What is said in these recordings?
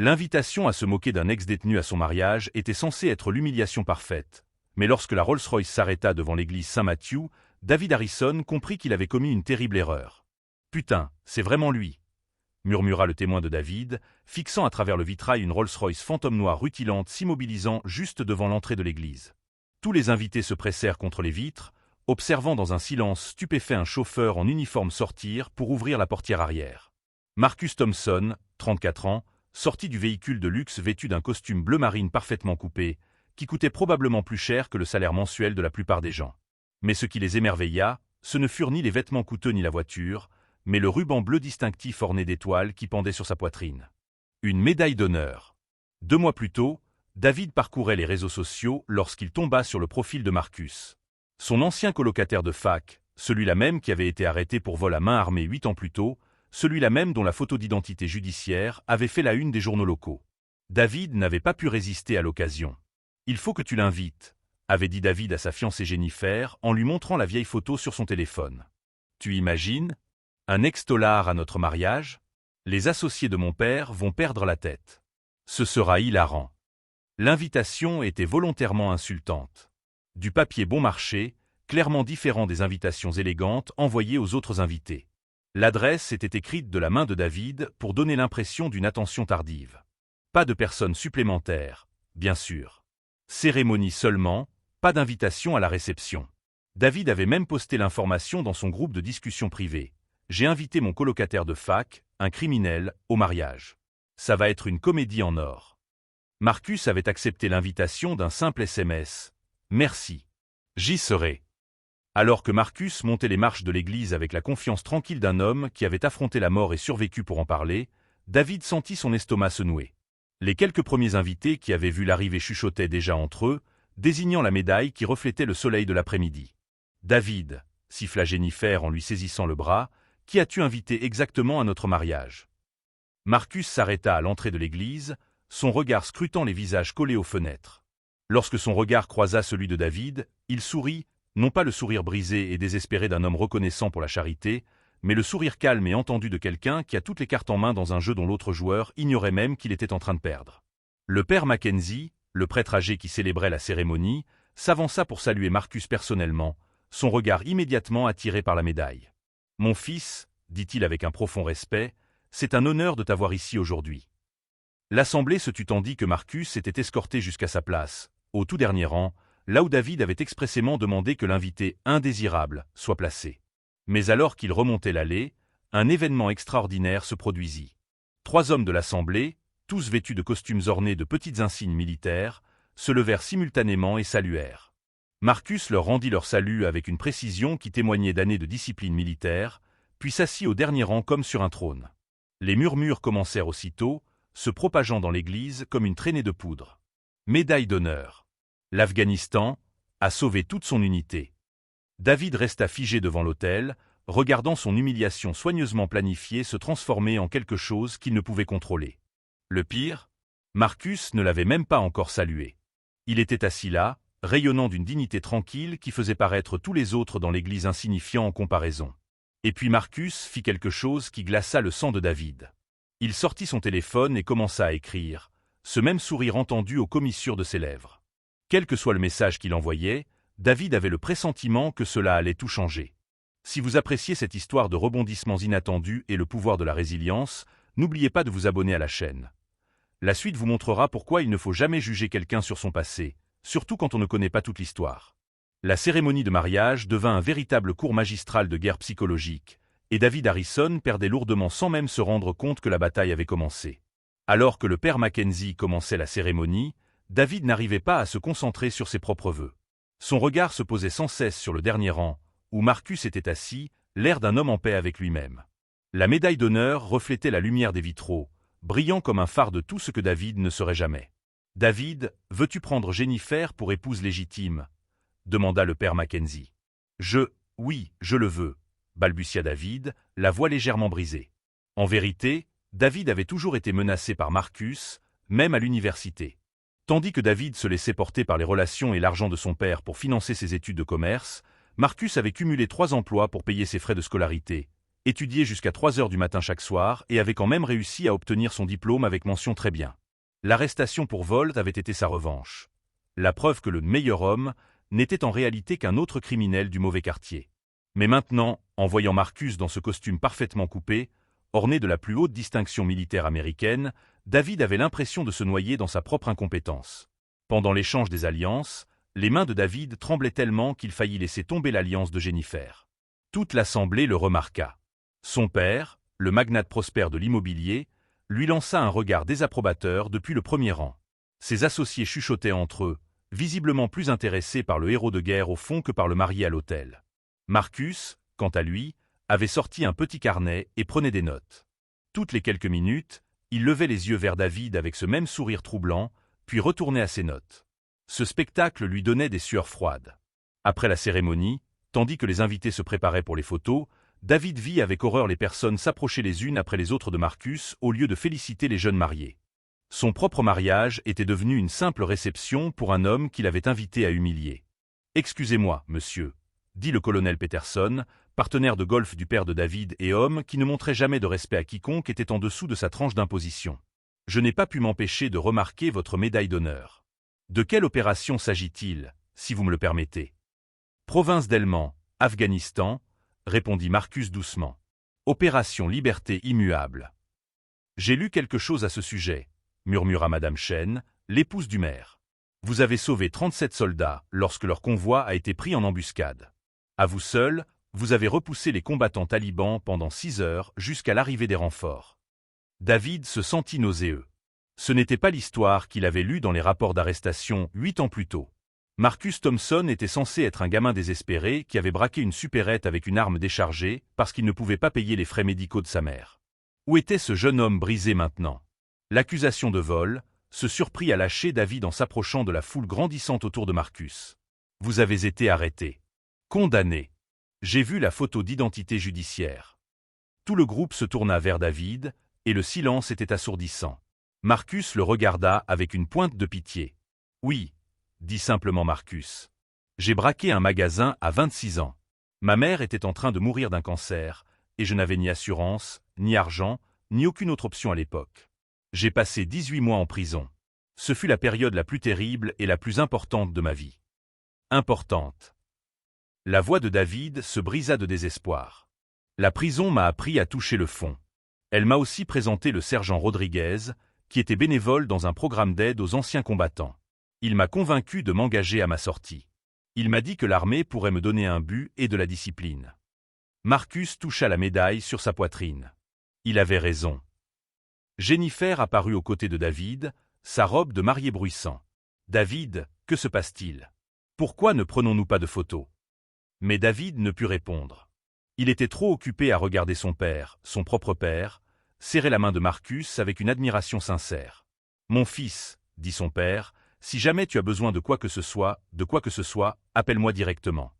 L'invitation à se moquer d'un ex-détenu à son mariage était censée être l'humiliation parfaite. Mais lorsque la Rolls-Royce s'arrêta devant l'église Saint-Matthew, David Harrison comprit qu'il avait commis une terrible erreur. « Putain, c'est vraiment lui !» murmura le témoin de David, fixant à travers le vitrail une Rolls-Royce fantôme noire rutilante s'immobilisant juste devant l'entrée de l'église. Tous les invités se pressèrent contre les vitres, observant dans un silence stupéfait un chauffeur en uniforme sortir pour ouvrir la portière arrière. Marcus Thompson, 34 ans, sortit du véhicule de luxe vêtu d'un costume bleu marine parfaitement coupé, qui coûtait probablement plus cher que le salaire mensuel de la plupart des gens. Mais ce qui les émerveilla, ce ne furent ni les vêtements coûteux ni la voiture, mais le ruban bleu distinctif orné d'étoiles qui pendait sur sa poitrine. Une médaille d'honneur. 2 mois plus tôt, David parcourait les réseaux sociaux lorsqu'il tomba sur le profil de Marcus. Son ancien colocataire de fac, celui-là même qui avait été arrêté pour vol à main armée 8 ans plus tôt, celui-là même dont la photo d'identité judiciaire avait fait la une des journaux locaux. David n'avait pas pu résister à l'occasion. « Il faut que tu l'invites », avait dit David à sa fiancée Jennifer en lui montrant la vieille photo sur son téléphone. « Tu imagines ? Un ex-tolard à notre mariage ? Les associés de mon père vont perdre la tête. Ce sera hilarant. » L'invitation était volontairement insultante. Du papier bon marché, clairement différent des invitations élégantes envoyées aux autres invités. L'adresse était écrite de la main de David pour donner l'impression d'une attention tardive. Pas de personnes supplémentaires, bien sûr. Cérémonie seulement, pas d'invitation à la réception. David avait même posté l'information dans son groupe de discussion privée. J'ai invité mon colocataire de fac, un criminel, au mariage. Ça va être une comédie en or. Marcus avait accepté l'invitation d'un simple SMS. Merci. J'y serai. Alors que Marcus montait les marches de l'église avec la confiance tranquille d'un homme qui avait affronté la mort et survécu pour en parler, David sentit son estomac se nouer. Les quelques premiers invités qui avaient vu l'arrivée chuchotaient déjà entre eux, désignant la médaille qui reflétait le soleil de l'après-midi. « David », siffla Jennifer en lui saisissant le bras, « qui as-tu invité exactement à notre mariage ?» Marcus s'arrêta à l'entrée de l'église, son regard scrutant les visages collés aux fenêtres. Lorsque son regard croisa celui de David, il sourit, non pas le sourire brisé et désespéré d'un homme reconnaissant pour la charité, mais le sourire calme et entendu de quelqu'un qui a toutes les cartes en main dans un jeu dont l'autre joueur ignorait même qu'il était en train de perdre. Le père Mackenzie, le prêtre âgé qui célébrait la cérémonie, s'avança pour saluer Marcus personnellement, son regard immédiatement attiré par la médaille. « Mon fils, dit-il avec un profond respect, c'est un honneur de t'avoir ici aujourd'hui. » L'assemblée se tut tandis que Marcus était escorté jusqu'à sa place, au tout dernier rang, là où David avait expressément demandé que l'invité indésirable soit placé. Mais alors qu'il remontait l'allée, un événement extraordinaire se produisit. 3 hommes de l'assemblée, tous vêtus de costumes ornés de petites insignes militaires, se levèrent simultanément et saluèrent. Marcus leur rendit leur salut avec une précision qui témoignait d'années de discipline militaire, puis s'assit au dernier rang comme sur un trône. Les murmures commencèrent aussitôt, se propageant dans l'église comme une traînée de poudre. Médaille d'honneur. L'Afghanistan a sauvé toute son unité. David resta figé devant l'autel, regardant son humiliation soigneusement planifiée se transformer en quelque chose qu'il ne pouvait contrôler. Le pire, Marcus ne l'avait même pas encore salué. Il était assis là, rayonnant d'une dignité tranquille qui faisait paraître tous les autres dans l'église insignifiants en comparaison. Et puis Marcus fit quelque chose qui glaça le sang de David. Il sortit son téléphone et commença à écrire, ce même sourire entendu aux commissures de ses lèvres. Quel que soit le message qu'il envoyait, David avait le pressentiment que cela allait tout changer. Si vous appréciez cette histoire de rebondissements inattendus et le pouvoir de la résilience, n'oubliez pas de vous abonner à la chaîne. La suite vous montrera pourquoi il ne faut jamais juger quelqu'un sur son passé, surtout quand on ne connaît pas toute l'histoire. La cérémonie de mariage devint un véritable cours magistral de guerre psychologique, et David Harrison perdait lourdement sans même se rendre compte que la bataille avait commencé. Alors que le père Mackenzie commençait la cérémonie, David n'arrivait pas à se concentrer sur ses propres vœux. Son regard se posait sans cesse sur le dernier rang, où Marcus était assis, l'air d'un homme en paix avec lui-même. La médaille d'honneur reflétait la lumière des vitraux, brillant comme un phare de tout ce que David ne serait jamais. « David, veux-tu prendre Jennifer pour épouse légitime ?» demanda le père Mackenzie. « Oui, je le veux », balbutia David, la voix légèrement brisée. En vérité, David avait toujours été menacé par Marcus, même à l'université. Tandis que David se laissait porter par les relations et l'argent de son père pour financer ses études de commerce, Marcus avait cumulé 3 emplois pour payer ses frais de scolarité, étudiait jusqu'à 3 heures du matin chaque soir et avait quand même réussi à obtenir son diplôme avec mention très bien. L'arrestation pour vol avait été sa revanche. La preuve que le meilleur homme n'était en réalité qu'un autre criminel du mauvais quartier. Mais maintenant, en voyant Marcus dans ce costume parfaitement coupé, orné de la plus haute distinction militaire américaine, David avait l'impression de se noyer dans sa propre incompétence. Pendant l'échange des alliances, les mains de David tremblaient tellement qu'il faillit laisser tomber l'alliance de Jennifer. Toute l'assemblée le remarqua. Son père, le magnate prospère de l'immobilier, lui lança un regard désapprobateur depuis le premier rang. Ses associés chuchotaient entre eux, visiblement plus intéressés par le héros de guerre au fond que par le marié à l'hôtel. Marcus, quant à lui, avait sorti un petit carnet et prenait des notes. Toutes les quelques minutes, il levait les yeux vers David avec ce même sourire troublant, puis retournait à ses notes. Ce spectacle lui donnait des sueurs froides. Après la cérémonie, tandis que les invités se préparaient pour les photos, David vit avec horreur les personnes s'approcher les unes après les autres de Marcus au lieu de féliciter les jeunes mariés. Son propre mariage était devenu une simple réception pour un homme qu'il avait invité à humilier. « Excusez-moi, monsieur », dit le colonel Peterson, partenaire de golf du père de David et homme qui ne montrait jamais de respect à quiconque était en dessous de sa tranche d'imposition. « Je n'ai pas pu m'empêcher de remarquer votre médaille d'honneur. De quelle opération s'agit-il, si vous me le permettez ?»« Province d'Helmand, Afghanistan, » répondit Marcus doucement. « Opération Liberté immuable. »« J'ai lu quelque chose à ce sujet, » murmura Madame Chen, l'épouse du maire. « Vous avez sauvé 37 soldats lorsque leur convoi a été pris en embuscade. À vous seul, vous avez repoussé les combattants talibans pendant 6 heures jusqu'à l'arrivée des renforts. » David se sentit nauséeux. Ce n'était pas l'histoire qu'il avait lue dans les rapports d'arrestation 8 ans plus tôt. Marcus Thompson était censé être un gamin désespéré qui avait braqué une supérette avec une arme déchargée parce qu'il ne pouvait pas payer les frais médicaux de sa mère. Où était ce jeune homme brisé maintenant? L'accusation de vol se surprit à lâcher David en s'approchant de la foule grandissante autour de Marcus. « Vous avez été arrêté. Condamné. J'ai vu la photo d'identité judiciaire. » Tout le groupe se tourna vers David, et le silence était assourdissant. Marcus le regarda avec une pointe de pitié. « Oui, » dit simplement Marcus. « J'ai braqué un magasin à 26 ans. Ma mère était en train de mourir d'un cancer, et je n'avais ni assurance, ni argent, ni aucune autre option à l'époque. J'ai passé 18 mois en prison. Ce fut la période la plus terrible et la plus importante de ma vie. » Importante. La voix de David se brisa de désespoir. La prison m'a appris à toucher le fond. Elle m'a aussi présenté le sergent Rodriguez, qui était bénévole dans un programme d'aide aux anciens combattants. Il m'a convaincu de m'engager à ma sortie. Il m'a dit que l'armée pourrait me donner un but et de la discipline. Marcus toucha la médaille sur sa poitrine. Il avait raison. Jennifer apparut aux côtés de David, sa robe de mariée bruissant. « David, que se passe-t-il? Pourquoi ne prenons-nous pas de photos ?» Mais David ne put répondre. Il était trop occupé à regarder son père, son propre père, serrer la main de Marcus avec une admiration sincère. « Mon fils, » dit son père, « si jamais tu as besoin de quoi que ce soit, appelle-moi directement. »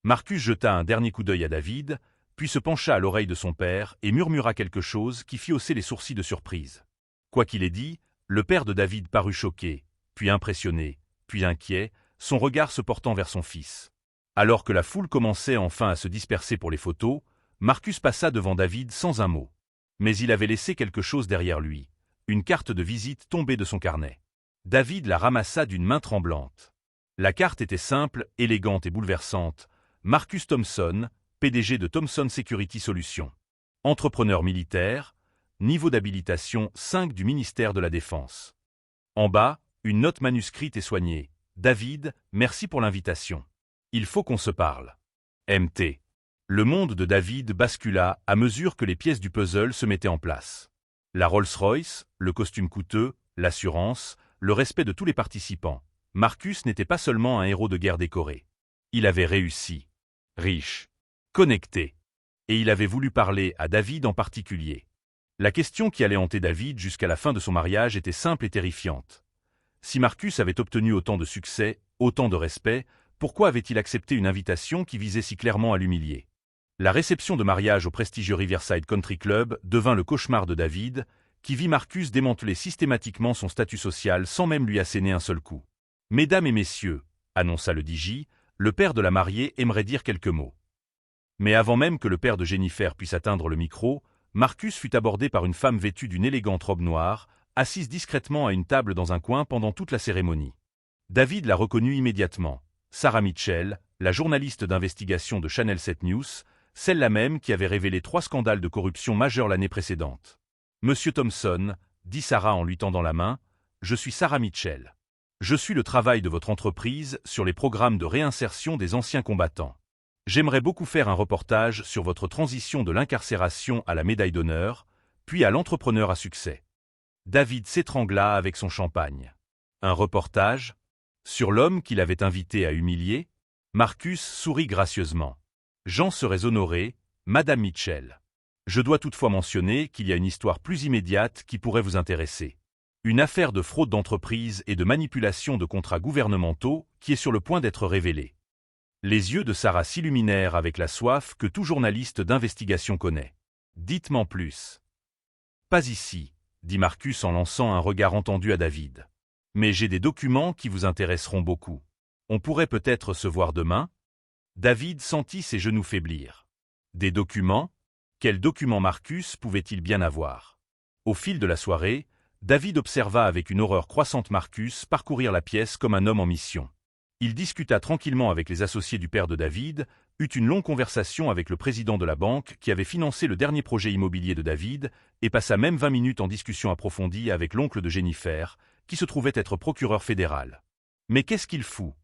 Marcus jeta un dernier coup d'œil à David, puis se pencha à l'oreille de son père et murmura quelque chose qui fit hausser les sourcils de surprise. Quoi qu'il ait dit, le père de David parut choqué, puis impressionné, puis inquiet, son regard se portant vers son fils. Alors que la foule commençait enfin à se disperser pour les photos, Marcus passa devant David sans un mot. Mais il avait laissé quelque chose derrière lui, une carte de visite tombée de son carnet. David la ramassa d'une main tremblante. La carte était simple, élégante et bouleversante. Marcus Thompson, PDG de Thompson Security Solutions. Entrepreneur militaire, niveau d'habilitation 5 du ministère de la Défense. En bas, une note manuscrite et soignée. David, merci pour l'invitation. Il faut qu'on se parle. MT. Le monde de David bascula à mesure que les pièces du puzzle se mettaient en place. La Rolls-Royce, le costume coûteux, l'assurance, le respect de tous les participants. Marcus n'était pas seulement un héros de guerre décoré. Il avait réussi. Riche. Connecté. Et il avait voulu parler à David en particulier. La question qui allait hanter David jusqu'à la fin de son mariage était simple et terrifiante. Si Marcus avait obtenu autant de succès, autant de respect, pourquoi avait-il accepté une invitation qui visait si clairement à l'humilier? La réception de mariage au prestigieux Riverside Country Club devint le cauchemar de David, qui vit Marcus démanteler systématiquement son statut social sans même lui asséner un seul coup. « Mesdames et messieurs », annonça le DJ, « le père de la mariée aimerait dire quelques mots. » Mais avant même que le père de Jennifer puisse atteindre le micro, Marcus fut abordé par une femme vêtue d'une élégante robe noire, assise discrètement à une table dans un coin pendant toute la cérémonie. David l'a reconnue immédiatement. Sarah Mitchell, la journaliste d'investigation de Channel 7 News, celle-là même qui avait révélé 3 scandales de corruption majeurs l'année précédente. « Monsieur Thompson », dit Sarah en lui tendant la main, « je suis Sarah Mitchell. Je suis le travail de votre entreprise sur les programmes de réinsertion des anciens combattants. J'aimerais beaucoup faire un reportage sur votre transition de l'incarcération à la médaille d'honneur, puis à l'entrepreneur à succès. » David s'étrangla avec son champagne. Un reportage ? Sur l'homme qu'il avait invité à humilier ? Marcus sourit gracieusement. J'en serais honoré, Madame Mitchell. Je dois toutefois mentionner qu'il y a une histoire plus immédiate qui pourrait vous intéresser. Une affaire de fraude d'entreprise et de manipulation de contrats gouvernementaux qui est sur le point d'être révélée. Les yeux de Sarah s'illuminèrent avec la soif que tout journaliste d'investigation connaît. Dites-m'en plus. Pas ici, dit Marcus en lançant un regard entendu à David. Mais j'ai des documents qui vous intéresseront beaucoup. On pourrait peut-être se voir demain ? David sentit ses genoux faiblir. Des documents ? Quels documents Marcus pouvait-il bien avoir ? Au fil de la soirée, David observa avec une horreur croissante Marcus parcourir la pièce comme un homme en mission. Il discuta tranquillement avec les associés du père de David, eut une longue conversation avec le président de la banque qui avait financé le dernier projet immobilier de David, et passa même 20 minutes en discussion approfondie avec l'oncle de Jennifer, qui se trouvait être procureur fédéral. « Mais qu'est-ce qu'il fout »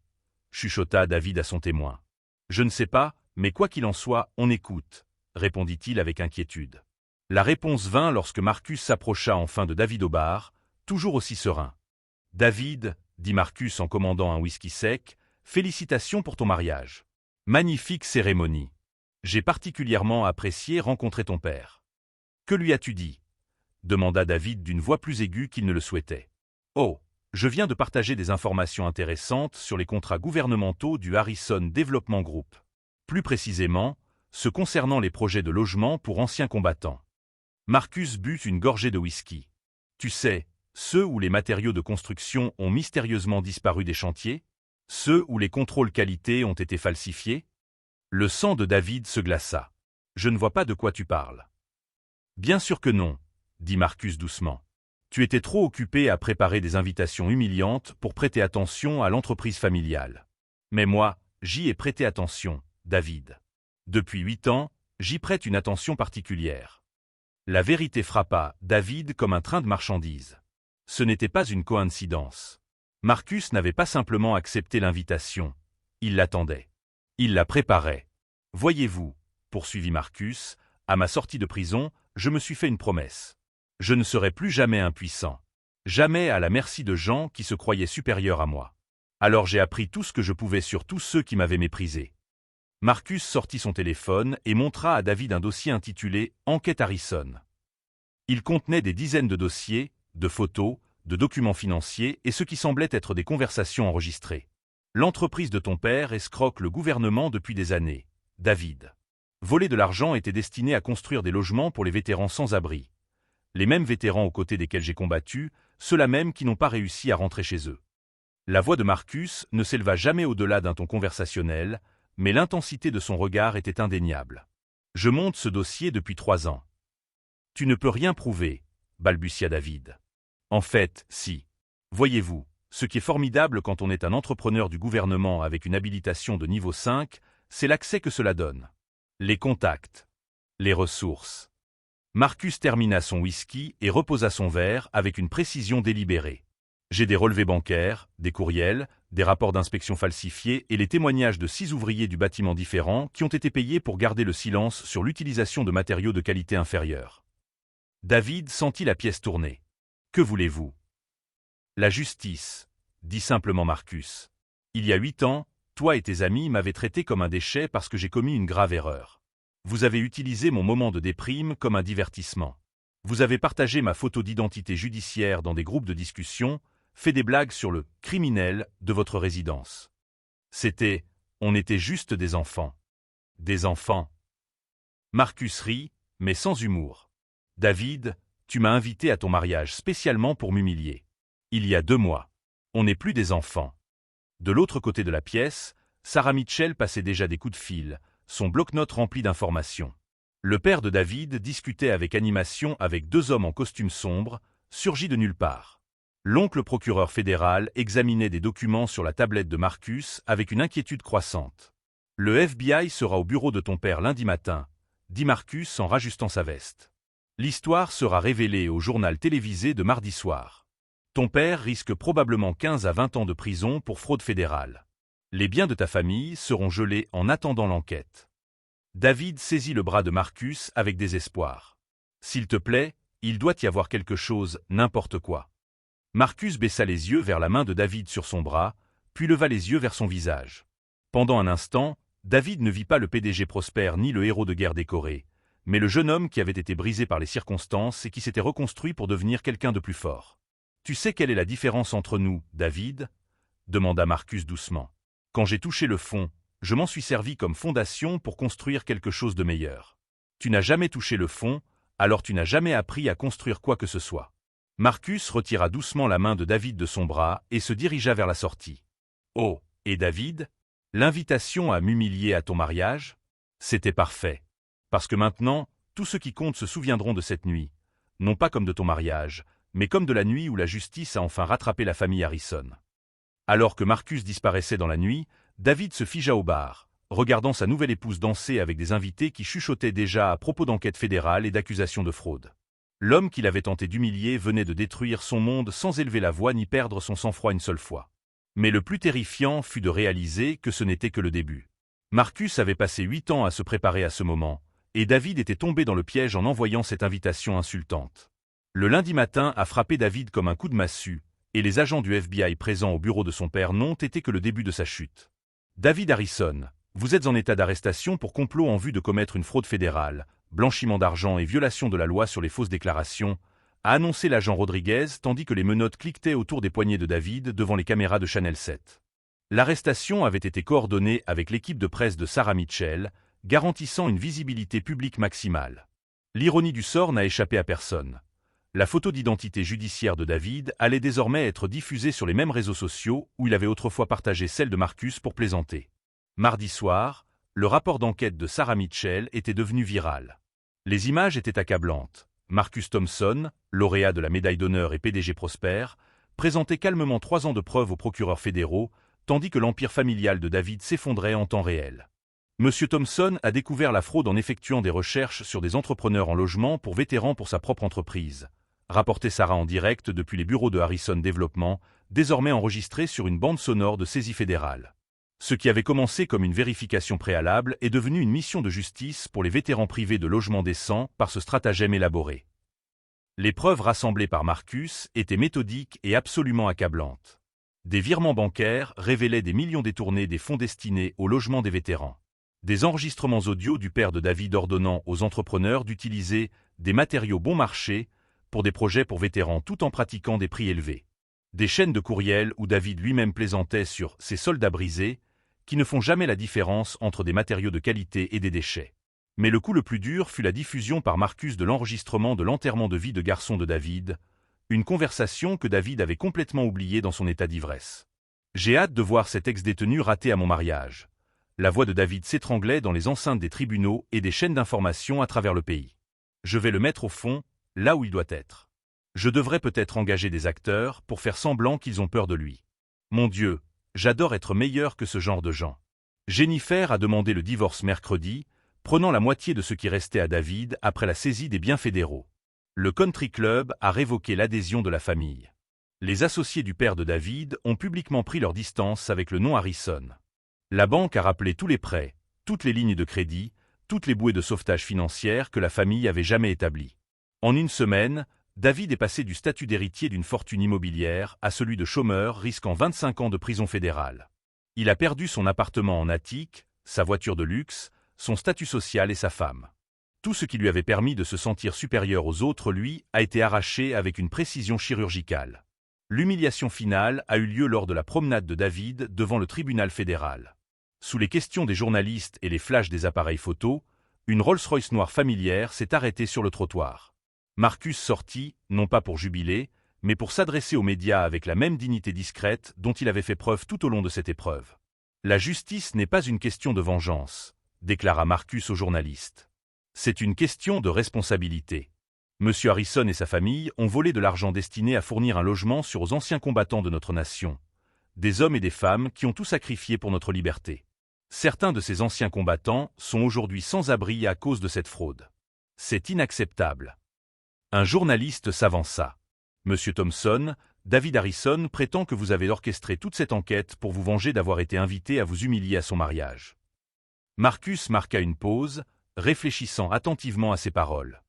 chuchota David à son témoin. « Je ne sais pas, mais quoi qu'il en soit, on écoute, » répondit-il avec inquiétude. La réponse vint lorsque Marcus s'approcha enfin de David au bar, toujours aussi serein. « David, » dit Marcus en commandant un whisky sec, « félicitations pour ton mariage. Magnifique cérémonie. J'ai particulièrement apprécié rencontrer ton père. »« Que lui as-tu dit » demanda David d'une voix plus aiguë qu'il ne le souhaitait. « Oh, je viens de partager des informations intéressantes sur les contrats gouvernementaux du Harrison Development Group. Plus précisément, ceux concernant les projets de logement pour anciens combattants. » Marcus but une gorgée de whisky. « Tu sais, ceux où les matériaux de construction ont mystérieusement disparu des chantiers ? Ceux où les contrôles qualité ont été falsifiés ? » Le sang de David se glaça. « Je ne vois pas de quoi tu parles. »« Bien sûr que non, » dit Marcus doucement. « Tu étais trop occupé à préparer des invitations humiliantes pour prêter attention à l'entreprise familiale. Mais moi, j'y ai prêté attention, David. Depuis 8 ans, j'y prête une attention particulière. » La vérité frappa David comme un train de marchandises. Ce n'était pas une coïncidence. Marcus n'avait pas simplement accepté l'invitation, il l'attendait. Il la préparait. « Voyez-vous, » poursuivit Marcus, « à ma sortie de prison, je me suis fait une promesse. Je ne serai plus jamais impuissant. Jamais à la merci de gens qui se croyaient supérieurs à moi. Alors j'ai appris tout ce que je pouvais sur tous ceux qui m'avaient méprisé. » Marcus sortit son téléphone et montra à David un dossier intitulé « Enquête Harrison ». Il contenait des dizaines de dossiers, de photos, de documents financiers et ce qui semblait être des conversations enregistrées. L'entreprise de ton père escroque le gouvernement depuis des années, David. Voler de l'argent était destiné à construire des logements pour les vétérans sans abri. Les mêmes vétérans aux côtés desquels j'ai combattu, ceux-là même qui n'ont pas réussi à rentrer chez eux. La voix de Marcus ne s'éleva jamais au-delà d'un ton conversationnel, mais l'intensité de son regard était indéniable. Je monte ce dossier depuis 3 ans. Tu ne peux rien prouver, balbutia David. En fait, si. Voyez-vous, ce qui est formidable quand on est un entrepreneur du gouvernement avec une habilitation de niveau 5, c'est l'accès que cela donne. Les contacts. Les ressources. Marcus termina son whisky et reposa son verre avec une précision délibérée. J'ai des relevés bancaires, des courriels, des rapports d'inspection falsifiés et les témoignages de 6 ouvriers du bâtiment différents qui ont été payés pour garder le silence sur l'utilisation de matériaux de qualité inférieure. David sentit la pièce tourner. Que voulez-vous ? La justice, dit simplement Marcus. Il y a 8 ans, toi et tes amis m'avez traité comme un déchet parce que j'ai commis une grave erreur. Vous avez utilisé mon moment de déprime comme un divertissement. Vous avez partagé ma photo d'identité judiciaire dans des groupes de discussion, fait des blagues sur le « criminel » de votre résidence. On était juste des enfants. Des enfants. Marcus rit, mais sans humour. David, tu m'as invité à ton mariage spécialement pour m'humilier. Il y a 2 mois. On n'est plus des enfants. De l'autre côté de la pièce, Sarah Mitchell passait déjà des coups de fil, son bloc-notes rempli d'informations. Le père de David discutait avec animation avec deux hommes en costume sombre, surgis de nulle part. L'oncle procureur fédéral examinait des documents sur la tablette de Marcus avec une inquiétude croissante. « Le FBI sera au bureau de ton père lundi matin », dit Marcus en rajustant sa veste. « L'histoire sera révélée au journal télévisé de mardi soir. Ton père risque probablement 15 à 20 ans de prison pour fraude fédérale. Les biens de ta famille seront gelés en attendant l'enquête. » David saisit le bras de Marcus avec désespoir. « S'il te plaît, il doit y avoir quelque chose, n'importe quoi. » Marcus baissa les yeux vers la main de David sur son bras, puis leva les yeux vers son visage. Pendant un instant, David ne vit pas le PDG prospère ni le héros de guerre décoré, mais le jeune homme qui avait été brisé par les circonstances et qui s'était reconstruit pour devenir quelqu'un de plus fort. « Tu sais quelle est la différence entre nous, David ?» demanda Marcus doucement. « Quand j'ai touché le fond, je m'en suis servi comme fondation pour construire quelque chose de meilleur. Tu n'as jamais touché le fond, alors tu n'as jamais appris à construire quoi que ce soit. » Marcus retira doucement la main de David de son bras et se dirigea vers la sortie. « Oh, et David ? L'invitation à m'humilier à ton mariage ? C'était parfait. Parce que maintenant, tous ceux qui comptent se souviendront de cette nuit, non pas comme de ton mariage, mais comme de la nuit où la justice a enfin rattrapé la famille Harrison. » Alors que Marcus disparaissait dans la nuit, David se figea au bar, regardant sa nouvelle épouse danser avec des invités qui chuchotaient déjà à propos d'enquêtes fédérales et d'accusations de fraude. L'homme qu'il avait tenté d'humilier venait de détruire son monde sans élever la voix ni perdre son sang-froid une seule fois. Mais le plus terrifiant fut de réaliser que ce n'était que le début. Marcus avait passé 8 ans à se préparer à ce moment, et David était tombé dans le piège en envoyant cette invitation insultante. Le lundi matin a frappé David comme un coup de massue, et les agents du FBI présents au bureau de son père n'ont été que le début de sa chute. « David Harrison, vous êtes en état d'arrestation pour complot en vue de commettre une fraude fédérale, blanchiment d'argent et violation de la loi sur les fausses déclarations », a annoncé l'agent Rodriguez tandis que les menottes cliquetaient autour des poignets de David devant les caméras de Channel 7. L'arrestation avait été coordonnée avec l'équipe de presse de Sarah Mitchell, garantissant une visibilité publique maximale. L'ironie du sort n'a échappé à personne. La photo d'identité judiciaire de David allait désormais être diffusée sur les mêmes réseaux sociaux où il avait autrefois partagé celle de Marcus pour plaisanter. Mardi soir, le rapport d'enquête de Sarah Mitchell était devenu viral. Les images étaient accablantes. Marcus Thompson, lauréat de la médaille d'honneur et PDG prospère, présentait calmement 3 ans de preuves aux procureurs fédéraux, tandis que l'empire familial de David s'effondrait en temps réel. Monsieur Thompson a découvert la fraude en effectuant des recherches sur des entrepreneurs en logement pour vétérans pour sa propre entreprise, rapportait Sarah en direct depuis les bureaux de Harrison Développement, désormais enregistrés sur une bande sonore de saisie fédérale. Ce qui avait commencé comme une vérification préalable est devenu une mission de justice pour les vétérans privés de logements décents par ce stratagème élaboré. Les preuves rassemblées par Marcus étaient méthodiques et absolument accablantes. Des virements bancaires révélaient des millions détournés des fonds destinés au logement des vétérans. Des enregistrements audio du père de David ordonnant aux entrepreneurs d'utiliser des matériaux bon marché pour des projets pour vétérans tout en pratiquant des prix élevés. Des chaînes de courriels où David lui-même plaisantait sur ses soldats brisés, qui ne font jamais la différence entre des matériaux de qualité et des déchets. Mais le coup le plus dur fut la diffusion par Marcus de l'enregistrement de l'enterrement de vie de garçon de David, une conversation que David avait complètement oubliée dans son état d'ivresse. « J'ai hâte de voir cet ex-détenu raté à mon mariage. » La voix de David s'étranglait dans les enceintes des tribunaux et des chaînes d'information à travers le pays. « Je vais le mettre au fond, là où il doit être. Je devrais peut-être engager des acteurs pour faire semblant qu'ils ont peur de lui. Mon Dieu, j'adore être meilleur que ce genre de gens. » Jennifer a demandé le divorce mercredi, prenant la moitié de ce qui restait à David après la saisie des biens fédéraux. Le country club a révoqué l'adhésion de la famille. Les associés du père de David ont publiquement pris leur distance avec le nom Harrison. La banque a rappelé tous les prêts, toutes les lignes de crédit, toutes les bouées de sauvetage financière que la famille avait jamais établies. En une semaine, David est passé du statut d'héritier d'une fortune immobilière à celui de chômeur risquant 25 ans de prison fédérale. Il a perdu son appartement en attique, sa voiture de luxe, son statut social et sa femme. Tout ce qui lui avait permis de se sentir supérieur aux autres, lui, a été arraché avec une précision chirurgicale. L'humiliation finale a eu lieu lors de la promenade de David devant le tribunal fédéral. Sous les questions des journalistes et les flashs des appareils photos, une Rolls-Royce noire familière s'est arrêtée sur le trottoir. Marcus sortit, non pas pour jubiler, mais pour s'adresser aux médias avec la même dignité discrète dont il avait fait preuve tout au long de cette épreuve. « La justice n'est pas une question de vengeance », déclara Marcus au journaliste. C'est une question de responsabilité. Monsieur Harrison et sa famille ont volé de l'argent destiné à fournir un logement aux anciens combattants de notre nation, des hommes et des femmes qui ont tout sacrifié pour notre liberté. Certains de ces anciens combattants sont aujourd'hui sans abri à cause de cette fraude. C'est inacceptable. Un journaliste s'avança. Monsieur Thompson, David Harrison prétend que vous avez orchestré toute cette enquête pour vous venger d'avoir été invité à vous humilier à son mariage. Marcus marqua une pause, réfléchissant attentivement à ses paroles.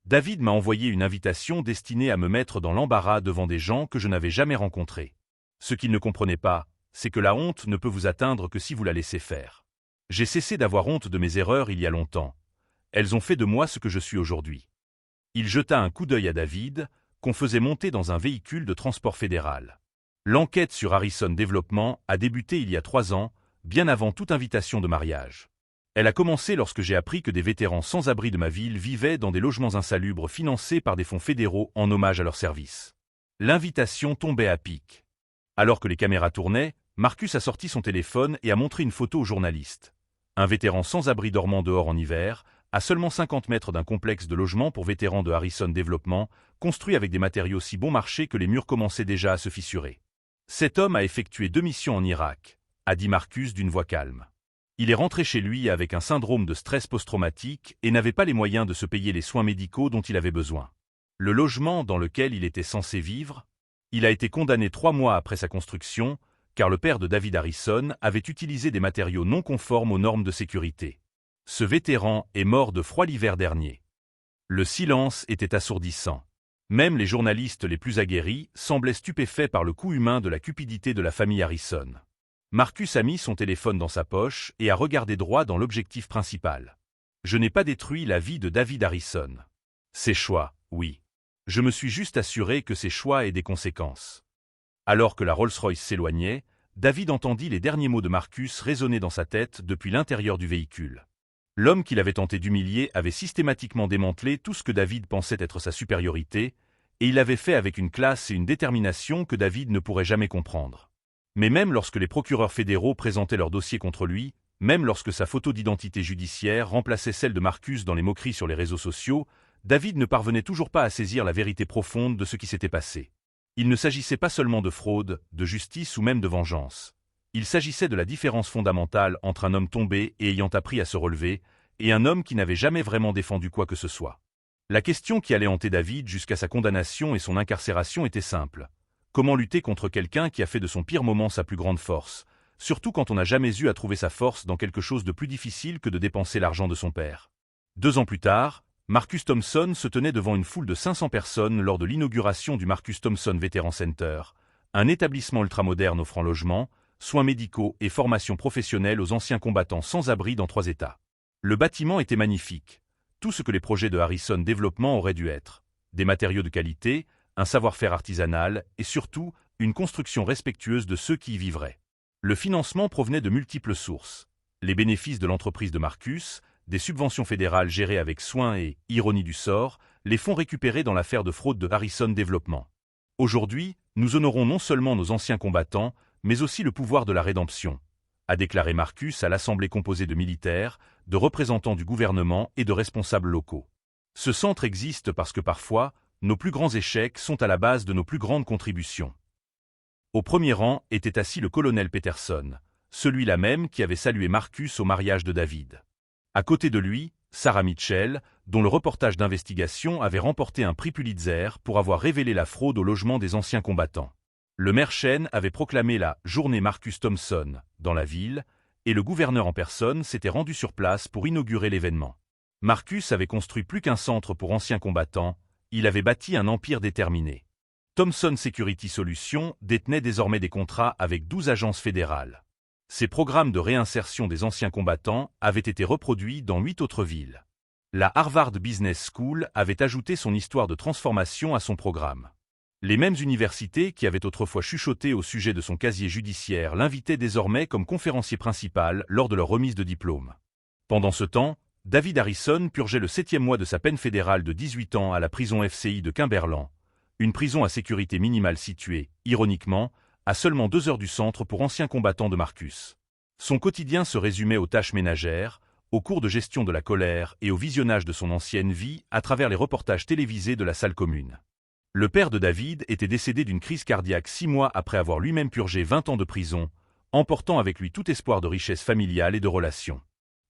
David m'a envoyé une invitation destinée à me mettre dans l'embarras devant des gens que je n'avais jamais rencontrés. Ce qu'il ne comprenait pas, c'est que la honte ne peut vous atteindre que si vous la laissez faire. J'ai cessé d'avoir honte de mes erreurs il y a longtemps. Elles ont fait de moi ce que je suis aujourd'hui. Il jeta un coup d'œil à David, qu'on faisait monter dans un véhicule de transport fédéral. L'enquête sur Harrison Development a débuté il y a 3 ans, bien avant toute invitation de mariage. Elle a commencé lorsque j'ai appris que des vétérans sans abri de ma ville vivaient dans des logements insalubres financés par des fonds fédéraux en hommage à leur service. L'invitation tombait à pic. Alors que les caméras tournaient, Marcus a sorti son téléphone et a montré une photo au journaliste. Un vétéran sans abri dormant dehors en hiver, à seulement 50 mètres d'un complexe de logement pour vétérans de Harrison Development, construit avec des matériaux si bon marché que les murs commençaient déjà à se fissurer. Cet homme a effectué 2 missions en Irak, a dit Marcus d'une voix calme. Il est rentré chez lui avec un syndrome de stress post-traumatique et n'avait pas les moyens de se payer les soins médicaux dont il avait besoin. Le logement dans lequel il était censé vivre, il a été condamné 3 mois après sa construction, car le père de David Harrison avait utilisé des matériaux non conformes aux normes de sécurité. Ce vétéran est mort de froid l'hiver dernier. Le silence était assourdissant. Même les journalistes les plus aguerris semblaient stupéfaits par le coup humain de la cupidité de la famille Harrison. Marcus a mis son téléphone dans sa poche et a regardé droit dans l'objectif principal. Je n'ai pas détruit la vie de David Harrison. Ses choix, oui. Je me suis juste assuré que ses choix aient des conséquences. Alors que la Rolls-Royce s'éloignait, David entendit les derniers mots de Marcus résonner dans sa tête depuis l'intérieur du véhicule. L'homme qu'il avait tenté d'humilier avait systématiquement démantelé tout ce que David pensait être sa supériorité, et il l'avait fait avec une classe et une détermination que David ne pourrait jamais comprendre. Mais même lorsque les procureurs fédéraux présentaient leur dossier contre lui, même lorsque sa photo d'identité judiciaire remplaçait celle de Marcus dans les moqueries sur les réseaux sociaux, David ne parvenait toujours pas à saisir la vérité profonde de ce qui s'était passé. Il ne s'agissait pas seulement de fraude, de justice ou même de vengeance. Il s'agissait de la différence fondamentale entre un homme tombé et ayant appris à se relever, et un homme qui n'avait jamais vraiment défendu quoi que ce soit. La question qui allait hanter David jusqu'à sa condamnation et son incarcération était simple. Comment lutter contre quelqu'un qui a fait de son pire moment sa plus grande force, surtout quand on n'a jamais eu à trouver sa force dans quelque chose de plus difficile que de dépenser l'argent de son père. 2 ans plus tard, Marcus Thompson se tenait devant une foule de 500 personnes lors de l'inauguration du Marcus Thompson Veteran Center, un établissement ultramoderne offrant logement, soins médicaux et formation professionnelle aux anciens combattants sans abri dans 3 États. Le bâtiment était magnifique, tout ce que les projets de Harrison Development auraient dû être. Des matériaux de qualité, un savoir-faire artisanal et surtout, une construction respectueuse de ceux qui y vivraient. Le financement provenait de multiples sources. Les bénéfices de l'entreprise de Marcus, des subventions fédérales gérées avec soin et, ironie du sort, les fonds récupérés dans l'affaire de fraude de Harrison Development. Aujourd'hui, nous honorons non seulement nos anciens combattants, mais aussi le pouvoir de la rédemption, a déclaré Marcus à l'assemblée composée de militaires, de représentants du gouvernement et de responsables locaux. Ce centre existe parce que parfois, nos plus grands échecs sont à la base de nos plus grandes contributions. Au premier rang était assis le colonel Peterson, celui-là même qui avait salué Marcus au mariage de David. À côté de lui, Sarah Mitchell, dont le reportage d'investigation avait remporté un prix Pulitzer pour avoir révélé la fraude au logement des anciens combattants. Le maire Chen avait proclamé la « Journée Marcus Thompson » dans la ville, et le gouverneur en personne s'était rendu sur place pour inaugurer l'événement. Marcus avait construit plus qu'un centre pour anciens combattants, il avait bâti un empire déterminé. Thompson Security Solutions détenait désormais des contrats avec 12 agences fédérales. Ces programmes de réinsertion des anciens combattants avaient été reproduits dans 8 autres villes. La Harvard Business School avait ajouté son histoire de transformation à son programme. Les mêmes universités qui avaient autrefois chuchoté au sujet de son casier judiciaire l'invitaient désormais comme conférencier principal lors de leur remise de diplôme. Pendant ce temps, David Harrison purgeait le 7e mois de sa peine fédérale de 18 ans à la prison FCI de Cumberland, une prison à sécurité minimale située, ironiquement, à seulement 2 heures du centre pour anciens combattants de Marcus. Son quotidien se résumait aux tâches ménagères, au cours de gestion de la colère et au visionnage de son ancienne vie à travers les reportages télévisés de la salle commune. Le père de David était décédé d'une crise cardiaque 6 mois après avoir lui-même purgé 20 ans de prison, emportant avec lui tout espoir de richesse familiale et de relations.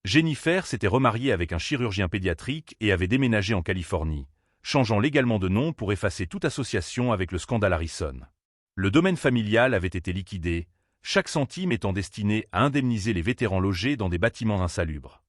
Jennifer s'était remariée avec un chirurgien pédiatrique et avait déménagé en Californie, changeant légalement de nom pour effacer toute association avec le scandale Harrison. Le domaine familial avait été liquidé, chaque centime étant destiné à indemniser les vétérans logés dans des bâtiments insalubres.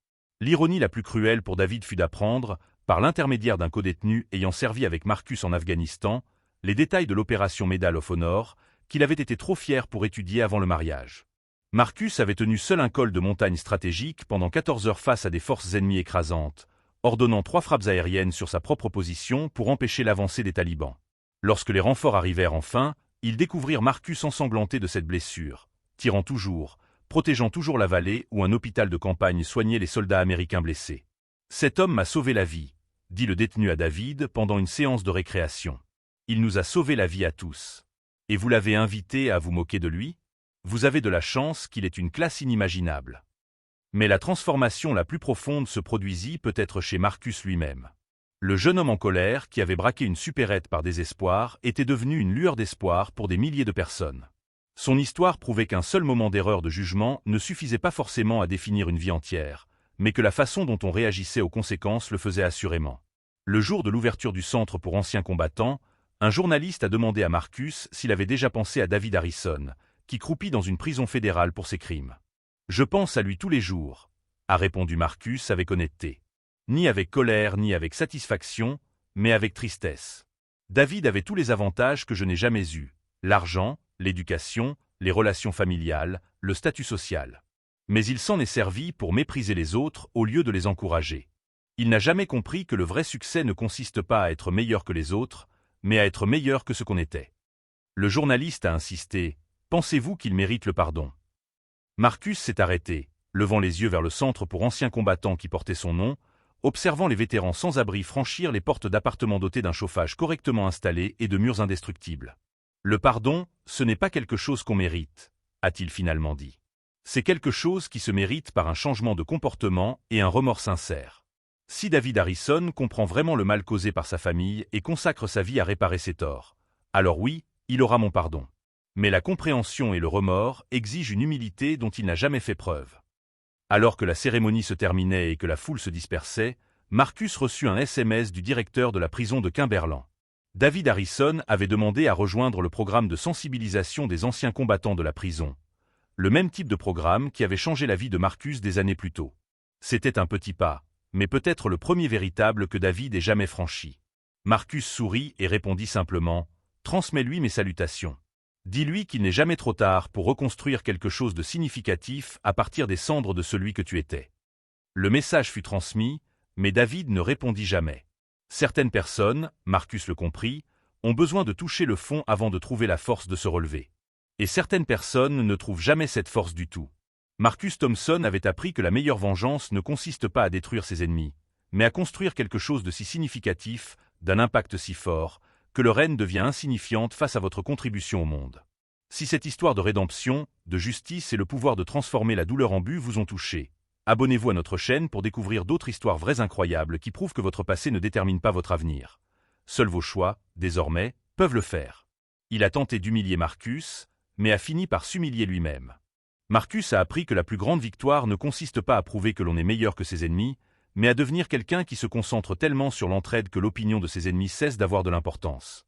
L'ironie la plus cruelle pour David fut d'apprendre, par l'intermédiaire d'un codétenu ayant servi avec Marcus en Afghanistan, les détails de l'opération Medal of Honor, qu'il avait été trop fier pour étudier avant le mariage. Marcus avait tenu seul un col de montagne stratégique pendant 14 heures face à des forces ennemies écrasantes, ordonnant 3 frappes aériennes sur sa propre position pour empêcher l'avancée des talibans. Lorsque les renforts arrivèrent enfin, ils découvrirent Marcus ensanglanté de cette blessure, tirant toujours, protégeant toujours la vallée où un hôpital de campagne soignait les soldats américains blessés. « Cet homme m'a sauvé la vie », dit le détenu à David pendant une séance de récréation. « Il nous a sauvé la vie à tous. Et vous l'avez invité à vous moquer de lui ? Vous avez de la chance qu'il ait une classe inimaginable. » Mais la transformation la plus profonde se produisit peut-être chez Marcus lui-même. Le jeune homme en colère, qui avait braqué une supérette par désespoir, était devenu une lueur d'espoir pour des milliers de personnes. Son histoire prouvait qu'un seul moment d'erreur de jugement ne suffisait pas forcément à définir une vie entière, mais que la façon dont on réagissait aux conséquences le faisait assurément. Le jour de l'ouverture du centre pour anciens combattants, un journaliste a demandé à Marcus s'il avait déjà pensé à David Harrison, qui croupit dans une prison fédérale pour ses crimes. « Je pense à lui tous les jours », a répondu Marcus avec honnêteté. Ni avec colère ni avec satisfaction, mais avec tristesse. David avait tous les avantages que je n'ai jamais eus, l'argent, l'éducation, les relations familiales, le statut social. Mais il s'en est servi pour mépriser les autres au lieu de les encourager. Il n'a jamais compris que le vrai succès ne consiste pas à être meilleur que les autres, mais à être meilleur que ce qu'on était. Le journaliste a insisté. « Pensez-vous qu'il mérite le pardon ?» Marcus s'est arrêté, levant les yeux vers le centre pour anciens combattants qui portait son nom, observant les vétérans sans abri franchir les portes d'appartements dotés d'un chauffage correctement installé et de murs indestructibles. « Le pardon, ce n'est pas quelque chose qu'on mérite, » a-t-il finalement dit. C'est quelque chose qui se mérite par un changement de comportement et un remords sincère. Si David Harrison comprend vraiment le mal causé par sa famille et consacre sa vie à réparer ses torts, alors oui, il aura mon pardon. Mais la compréhension et le remords exigent une humilité dont il n'a jamais fait preuve. Alors que la cérémonie se terminait et que la foule se dispersait, Marcus reçut un SMS du directeur de la prison de Kimberland. David Harrison avait demandé à rejoindre le programme de sensibilisation des anciens combattants de la prison, le même type de programme qui avait changé la vie de Marcus des années plus tôt. C'était un petit pas, mais peut-être le premier véritable que David ait jamais franchi. Marcus sourit et répondit simplement « Transmets-lui mes salutations. Dis-lui qu'il n'est jamais trop tard pour reconstruire quelque chose de significatif à partir des cendres de celui que tu étais. » Le message fut transmis, mais David ne répondit jamais. Certaines personnes, Marcus le comprit, ont besoin de toucher le fond avant de trouver la force de se relever. Et certaines personnes ne trouvent jamais cette force du tout. Marcus Thompson avait appris que la meilleure vengeance ne consiste pas à détruire ses ennemis, mais à construire quelque chose de si significatif, d'un impact si fort, que leur haine devient insignifiante face à votre contribution au monde. Si cette histoire de rédemption, de justice et le pouvoir de transformer la douleur en but vous ont touché, abonnez-vous à notre chaîne pour découvrir d'autres histoires vraies incroyables qui prouvent que votre passé ne détermine pas votre avenir. Seuls vos choix, désormais, peuvent le faire. Il a tenté d'humilier Marcus, mais a fini par s'humilier lui-même. Marcus a appris que la plus grande victoire ne consiste pas à prouver que l'on est meilleur que ses ennemis, mais à devenir quelqu'un qui se concentre tellement sur l'entraide que l'opinion de ses ennemis cesse d'avoir de l'importance.